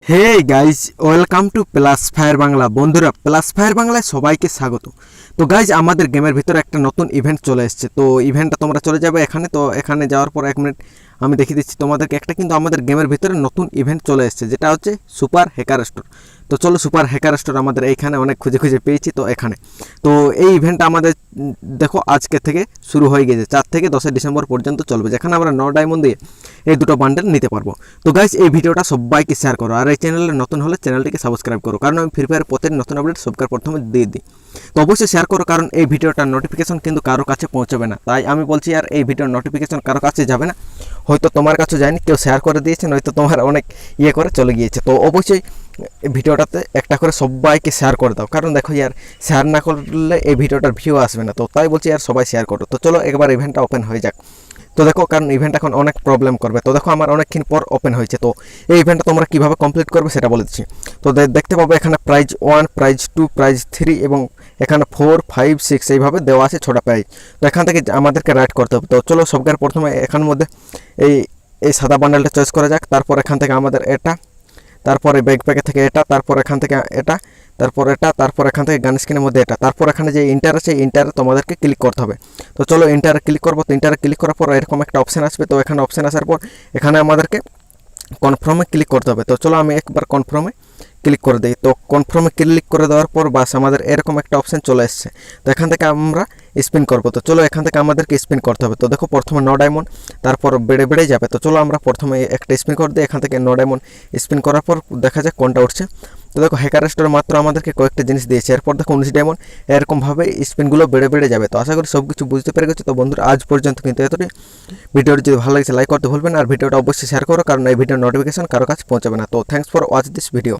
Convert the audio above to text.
Hey guys, welcome to plus fire Bangla. বন্ধুরা, plus fire বাংলায় সবাইকে স্বাগত। তো গাইজ, আমাদের গেমের ভিতরে একটা নতুন ইভেন্ট চলে এসেছে। তো ইভেন্টটা তোমরা চলে যাবে এখানে। তো এখানে যাওয়ার পর 1 মিনিট আমি দেখিয়ে দিচ্ছি তোমাদেরকে। একটা কিন্তু আমাদের গেমের ভিতরে নতুন ইভেন্ট চলে এসেছে, যেটা হচ্ছে সুপার হ্যাকার স্টোর। তো চলো, সুপার হ্যাকার স্টোর আমাদের এইখানে অনেক খুঁজে খুঁজে পেয়েছি। তো এখানে তো এই ইভেন্টটা আমাদের দেখো আজকে থেকে শুরু হয়ে গেছে। 4 থেকে 10 ডিসেম্বর পর্যন্ত চলবে, যেখানে আমরা 9 ডায়মন্ড দিয়ে এই দুটো বান্ডেল নিতে পারবো। তো গাইজ, এই ভিডিওটা সবাইকে শেয়ার করো, আর এই চ্যানেলে নতুন হলে চ্যানেলটিকে সাবস্ক্রাইব করো, কারণ আমি ফ্রি ফায়ার প্রত্যেক নতুন আপডেট সবকার প্রথমে দিয়ে দিই। তো অবশ্যই শেয়ার করো, কারণ এই ভিডিওটার নোটিফিকেশন কিন্তু কারো কাছে পৌঁছবে না। তাই আমি বলছি, আর এই ভিডিওর নোটিফিকেশন কারো কাছে যাবে না। হয়তো তোমার কাছে যায়নি, কেউ শেয়ার করে দিয়েছে, নয়তো তোমার অনেক করে চলে গিয়েছে। তো অবশ্যই ভিডিওটাতে একটা করে সবাইকে শেয়ার করে দাও, কারণ দেখো ইয়ার শেয়ার না করলে এই ভিডিওটার ভিউ আসবে না। তো তাই বলছি, আর সবাই শেয়ার করো। তো চলো একবার ইভেন্টটা ওপেন হয়ে যাক। তো দেখো, কারণ ইভেন্ট এখন অনেক প্রবলেম করবে। তো দেখো, আমার অনেকক্ষণ পর ওপেন হয়েছে। তো এই ইভেন্টটা তোমরা কীভাবে কমপ্লিট করবে সেটা বলে দিচ্ছি। তো দেখতে পাবো এখানে প্রাইজ 1, প্রাইজ 2, প্রাইজ 3 এবং এখানে 4, 5, 6 এইভাবে দেওয়া আছে 6টা প্রাইজ। তো এখান থেকে আমাদেরকে রাইড করতে হবে। তো চলো সবকার প্রথমে এখানের মধ্যে এই এই সাদা বান্ডেলটা চয়েস করা যাক। তারপর এখান থেকে আমাদের এটা, তারপরে ব্যাকপ্যাকে থেকে এটা, তারপর এখান থেকে এটা, তারপর এটা, তারপর এখান থেকে গান স্ক্রিনের মধ্যে এটা, তারপর এখানে যে ইন্টার আছে ইন্টারে তোমাদেরকে ক্লিক করতে হবে। তো চলো ইন্টারে ক্লিক করবো। তো ইন্টারে ক্লিক করার পর এরকম একটা অপশান আসবে। তো এখানে অপশান আসার পর এখানে আমাদেরকে কনফার্মে ক্লিক করতে হবে। তো চলো আমি একবার কনফার্মে ক্লিক করে দিই। তো কনফার্মে ক্লিক করে দেওয়ার পর বাস আমাদের এরকম একটা অপশান চলে এসছে। তো এখান থেকে আমরা স্পিন করবো। তো চলো এখান থেকে আমাদেরকে স্পিন করতে হবে। তো দেখো প্রথমে 9 ডায়মন্ড, তারপর বেড়ে বেড়ে যাবে। তো চলো আমরা প্রথমে একটা স্পিন করে দিই। এখান থেকে 9 ডায়মন্ড স্পিন করার পর দেখা যাক কোনটা উঠছে। তো দেখো, হ্যাকার স্টোর মাত্র আমাদেরকে কয়েকটা জিনিস দিয়েছে। এরপর দেখো 19 ডায়মন্ড, এরকমভাবে স্পিনগুলো বেড়ে বেড়ে যাবে। তো আশা করি সব কিছু বুঝতে পেরে গেছো। তো বন্ধুরা, আজ পর্যন্ত কিন্তু এতটাই। ভিডিওটি যদি ভালো লাগছে লাইক করতে ভুলবেন, আর ভিডিওটা অবশ্যই শেয়ার করো, কারণ এই ভিডিওর নোটিফিকেশন কারো কাছে পৌঁছাবে না। তো thanks for watch this video.